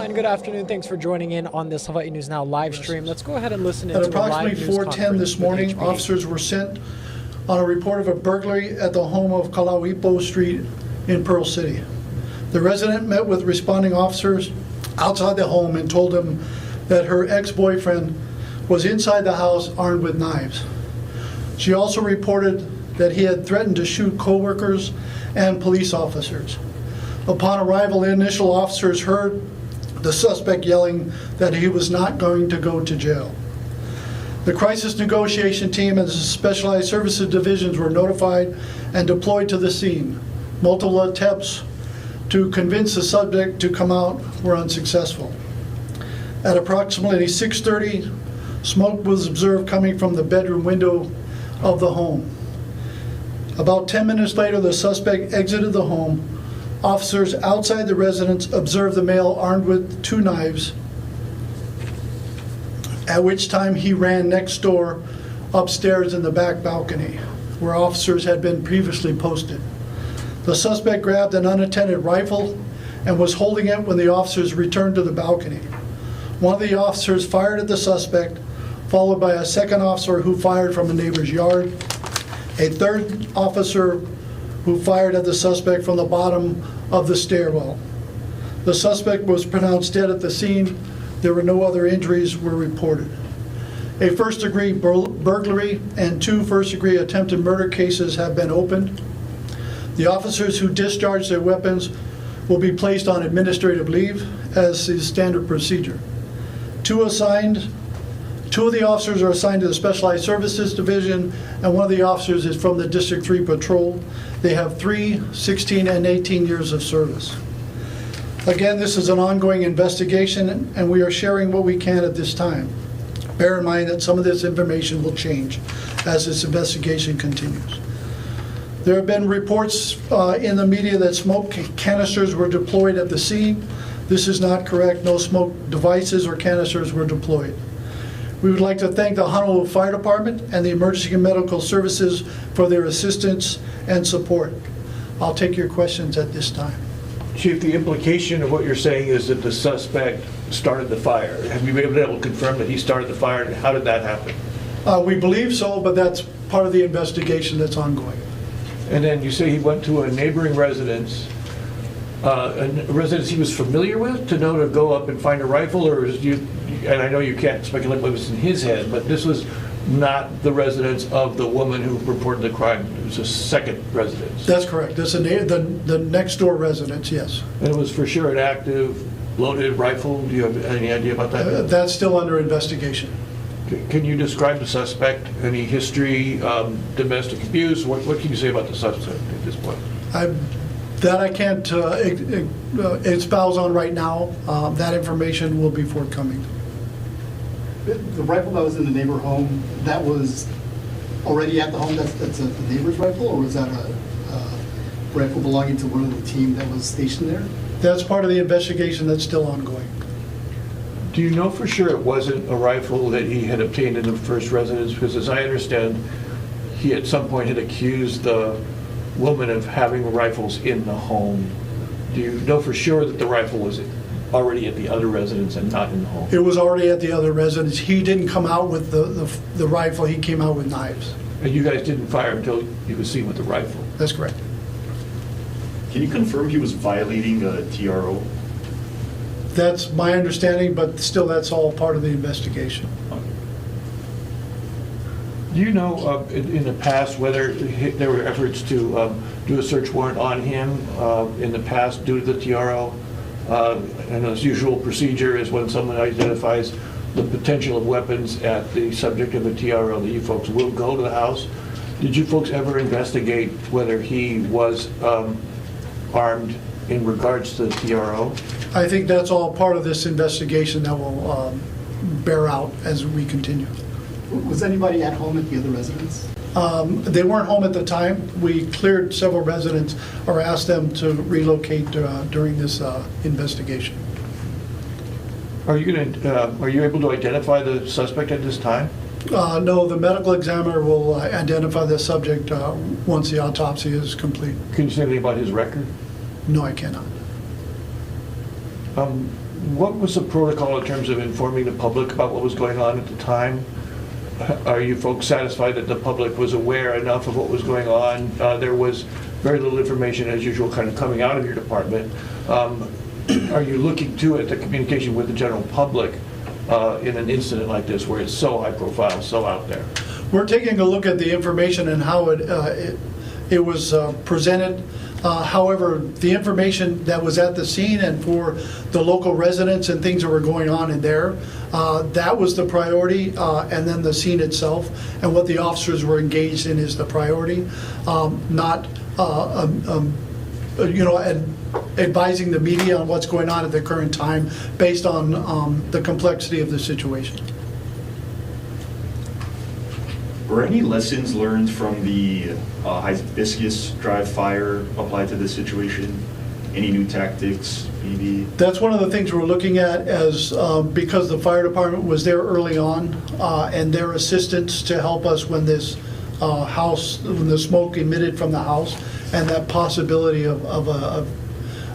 and good afternoon. Thanks for joining in on this Hawaii News Now live stream. Let's go ahead and listen At into a live approximately news 4:10 this morning, conference with HPD. officers were sent on a report of a burglary at the home of Kalauipo Street in Pearl City. The resident met with responding officers outside the home and told them that her ex-boyfriend was inside the house armed with knives. She also reported that he had threatened to shoot co-workers and police officers. Upon arrival, initial officers heard the suspect yelling that he was not going to go to jail. The crisis negotiation team and the specialized services divisions were notified and deployed to the scene. Multiple attempts to convince the subject to come out were unsuccessful. At approximately 6:30, smoke was observed coming from the bedroom window of the home. About 10 minutes later, the suspect exited the home. Officers outside the residence observed the male armed with 2 knives, at which time he ran next door upstairs in the back balcony, where officers had been previously posted. The suspect grabbed an unattended rifle and was holding it when the officers returned to the balcony. One of the officers fired at the suspect, followed by a second officer who fired from a neighbor's yard. A third officer who fired at the suspect from the bottom of the stairwell. The suspect was pronounced dead at the scene. There were no other injuries were reported. A first-degree burglary and 2 first-degree attempted murder cases have been opened. The officers who discharged their weapons will be placed on administrative leave, as is standard procedure. Two of the officers are assigned to the Specialized Services Division, and one of the officers is from the District 3 Patrol. They have 3, 16, and 18 years of service. Again, this is an ongoing investigation, and we are sharing what we can at this time. Bear in mind that some of this information will change as this investigation continues. There have been reports in the media that smoke canisters were deployed at the scene. This is not correct. No smoke devices or canisters were deployed. We would like to thank the Honolulu Fire Department and the Emergency and Medical Services for their assistance and support. I'll take your questions at this time. Chief, the implication of what you're saying is that the suspect started the fire. Have you been able to confirm that he started the fire, and how did that happen? We believe so, but that's part of the investigation that's ongoing. And then you say he went to a neighboring residence, a residence he was familiar with, to know to go up and find a rifle, or is you? And I know you can't speculate what was in his head, but this was not the residence of the woman who reported the crime. It was a second residence. That's correct. That's the next door residence, yes. And it was for sure an active, loaded rifle. Do you have any idea about that? That's still under investigation. Can you describe the suspect? Any history, domestic abuse? What can you say about the suspect at this point? I can't espouse on right now. That information will be forthcoming. The rifle that was in the neighbor home, that was already at the home, that's a neighbor's rifle, or was that a rifle belonging to one of the team that was stationed there? That's part of the investigation that's still ongoing. Do you know for sure it wasn't a rifle that he had obtained in the first residence? Because as I understand, he at some point had accused the woman of having rifles in the home. Do you know for sure that the rifle was already at the other residence and not in the home? It was already at the other residence. He didn't come out with the rifle. He came out with knives. And you guys didn't fire until he was seen with the rifle? That's correct. Can you confirm he was violating a TRO? That's my understanding, but still that's all part of the investigation. Do you know in the past whether there were efforts to do a search warrant on him in the past due to the TRO? I know the usual procedure is when someone identifies the potential of weapons at the subject of a TRO that you folks will go to the house. Did you folks ever investigate whether he was armed in regards to the TRO? I think that's all part of this investigation that will bear out as we continue. Was anybody at home at the other residence? They weren't home at the time. We cleared several residents or asked them to relocate during this investigation. Are you able to identify the suspect at this time? No, the medical examiner will identify the subject once the autopsy is complete. Can you say anything about his record? No, I cannot. What was the protocol in terms of informing the public about what was going on at the time? Are you folks satisfied that the public was aware enough of what was going on? There was very little information, as usual, kind of coming out of your department. Are you looking to at the communication with the general public in an incident like this where it's so high profile, so out there? We're taking a look at the information and how it was presented. However, the information that was at the scene and for the local residents and things that were going on in there, that was the priority, and then the scene itself and what the officers were engaged in is the priority, not advising the media on what's going on at the current time based on the complexity of the situation. Were any lessons learned from the Hibiscus Drive fire applied to this situation? Any new tactics, maybe? That's one of the things we're looking at as because the fire department was there early on and their assistance to help us when this when the smoke emitted from the house and that possibility of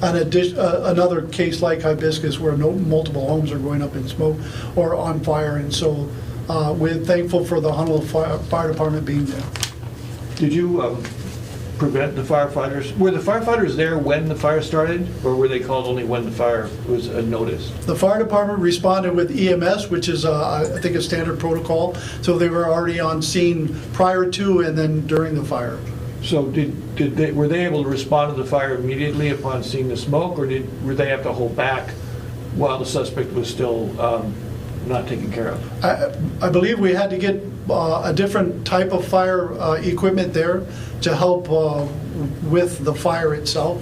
another case like Hibiscus where multiple homes are going up in smoke or on fire. And so we're thankful for the Honolulu Fire Department being there. Did you prevent the firefighters? Were the firefighters there when the fire started, or were they called only when the fire was noticed? The fire department responded with EMS, which is, I think, a standard protocol. So they were already on scene prior to and then during the fire. So were they able to respond to the fire immediately upon seeing the smoke, or were they have to hold back while the suspect was still not taken care of? I believe we had to get a different type of fire equipment there to help with the fire itself.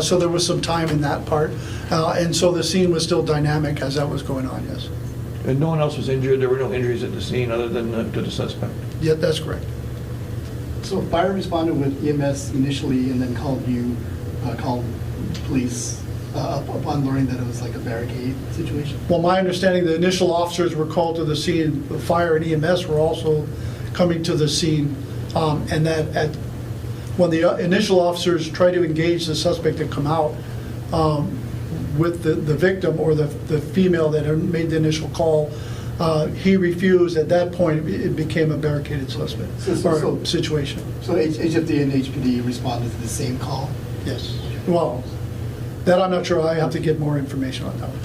So there was some time in that part. And so the scene was still dynamic as that was going on, yes. And no one else was injured? There were no injuries at the scene other than to the suspect? Yeah, that's correct. So fire responded with EMS initially and then called police upon learning that it was like a barricade situation? Well, my understanding, the initial officers were called to the scene. The fire and EMS were also coming to the scene. And that when the initial officers tried to engage the suspect to come out with the victim or the female that had made the initial call, he refused. At that point, it became a barricaded suspect or situation. So HFD and HPD responded to the same call? Yes. Well, that I'm not sure. I have to get more information on that one.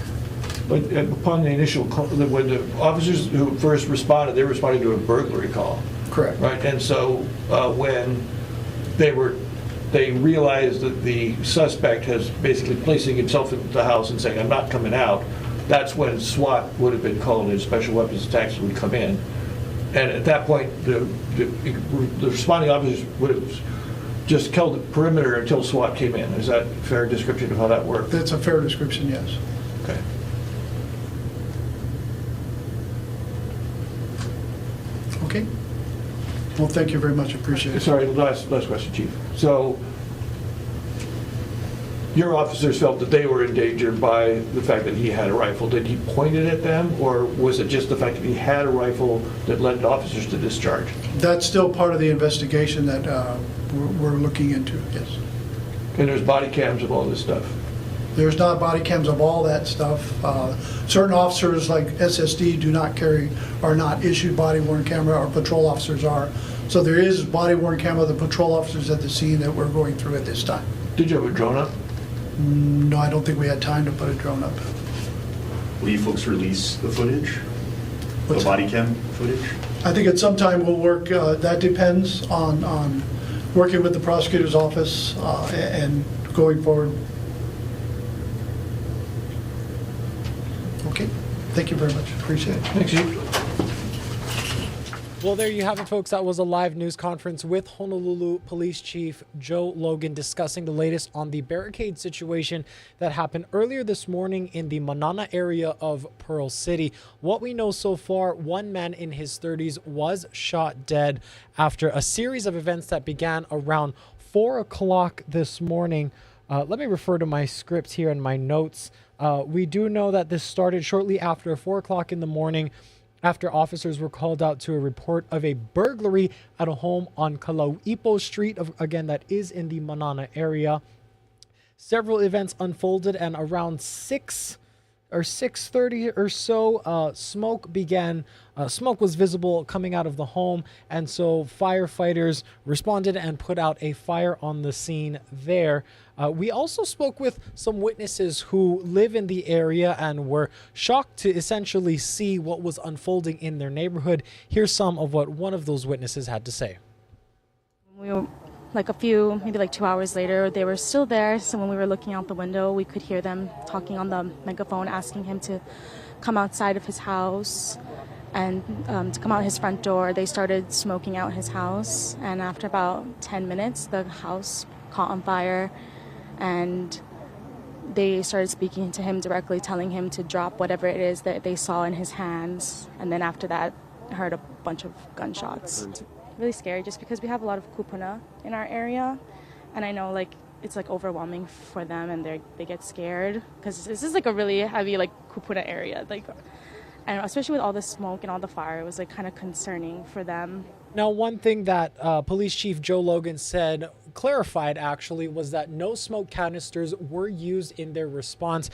But upon the initial call, when the officers who first responded, they responded to a burglary call. Correct. Right, and so when they realized that the suspect has basically placing himself in the house and saying, "I'm not coming out," that's when SWAT would have been called and special weapons attacks would come in. And at that point, the responding officers would have just held the perimeter until SWAT came in. Is that a fair description of how that worked? That's a fair description, yes. Okay. Okay. Well, thank you very much. Appreciate it. Sorry, last question, Chief. So your officers felt that they were endangered by the fact that he had a rifle. Did he point it at them, or was it just the fact that he had a rifle that led officers to discharge? That's still part of the investigation that we're looking into, yes. And there's body cams of all this stuff? There's not body cams of all that stuff. Certain officers like SSD do not carry, are not issued body-worn camera. Our patrol officers are. So there is body-worn camera of the patrol officers at the scene that we're going through at this time. Did you have a drone up? No, I don't think we had time to put a drone up. Will you folks release the footage? What's The body cam footage? I think at some time we'll work, that depends on working with the prosecutor's office and going forward. Okay, thank you very much, appreciate it. Thanks, Chief. Well, there you have it, folks. That was a live news conference with Honolulu Police Chief Joe Logan discussing the latest on the barricade situation that happened earlier this morning in the Manana area of Pearl City. What we know so far, one man in his 30s was shot dead after a series of events that began around 4 o'clock this morning. Let me refer to my script here and my notes. We do know that this started shortly after 4 o'clock in the morning, after officers were called out to a report of a burglary at a home on Kalauipo Street, again, that is in the Manana area. Several events unfolded, and around 6 or 6:30 or so, smoke was visible coming out of the home, and so firefighters responded and put out a fire on the scene there. We also spoke with some witnesses who live in the area and were shocked to essentially see what was unfolding in their neighborhood. Here's some of what one of those witnesses had to say. We were maybe 2 hours later, they were still there. So when we were looking out the window, we could hear them talking on the megaphone, asking him to come outside of his house and to come out his front door. They started smoking out his house. And after about 10 minutes, the house caught on fire. And they started speaking to him directly, telling him to drop whatever it is that they saw in his hands. And then after that, I heard a bunch of gunshots. Really scary just because we have a lot of kupuna in our area, and I know it's overwhelming for them, and they get scared because this is a really heavy kupuna area, and especially with all the smoke and all the fire, it was kind of concerning for them. Now, one thing that Police Chief Joe Logan clarified actually, was that no smoke canisters were used in their response.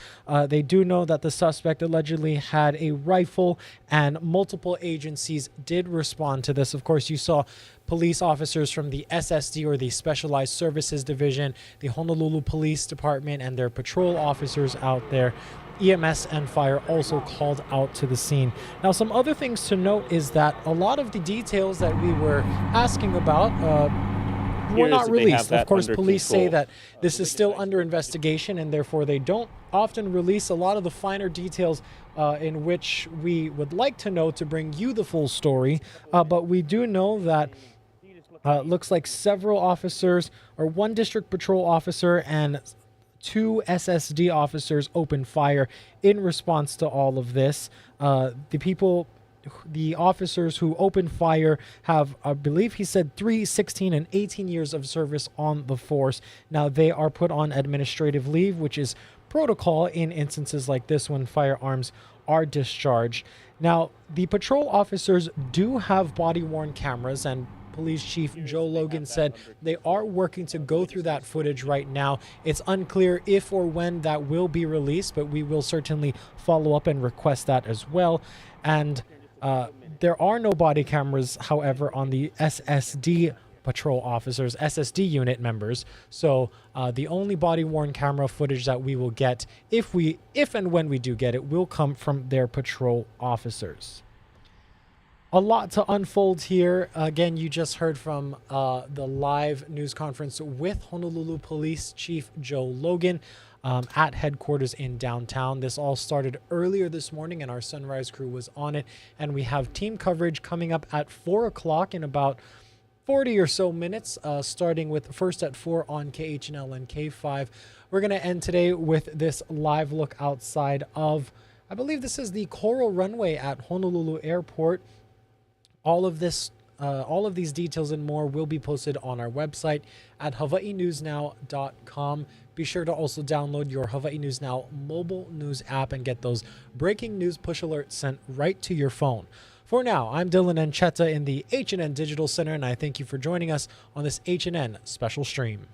They do know that the suspect allegedly had a rifle, and multiple agencies did respond to this. Of course, you saw police officers from the SSD, or the Specialized Services Division, the Honolulu Police Department, and their patrol officers out there. EMS and fire also called out to the scene. Now, some other things to note is that a lot of the details that we were asking about were not released. Of course, police say that this is still under investigation, and therefore they don't often release a lot of the finer details in which we would like to know to bring you the full story. But we do know that looks like several officers, or one district patrol officer and 2 SSD officers opened fire in response to all of this. The officers who opened fire have, I believe he said, 3, 16, and 18 years of service on the force. Now, they are put on administrative leave, which is protocol in instances like this when firearms are discharged. Now, the patrol officers do have body-worn cameras, and Police Chief Joe Logan said they are working to go through that footage right now. It's unclear if or when that will be released, but we will certainly follow up and request that as well. And there are no body cameras, however, on the SSD patrol officers, SSD unit members. So the only body-worn camera footage that we will get, if and when we do get it, will come from their patrol officers. A lot to unfold here. Again, you just heard from the live news conference with Honolulu Police Chief Joe Logan at headquarters in downtown. This all started earlier this morning, and our Sunrise crew was on it. And we have team coverage coming up at 4 o'clock in about 40 or so minutes, starting with first at 4 on KHNL and K5. We're going to end today with this live look outside of, I believe this is the Coral Runway at Honolulu Airport. All of these details and more will be posted on our website at hawaiinewsnow.com. Be sure to also download your Hawaii News Now mobile news app and get those breaking news push alerts sent right to your phone. For now, I'm Dylan Encheta in the H&N Digital Center, and I thank you for joining us on this H&N special stream.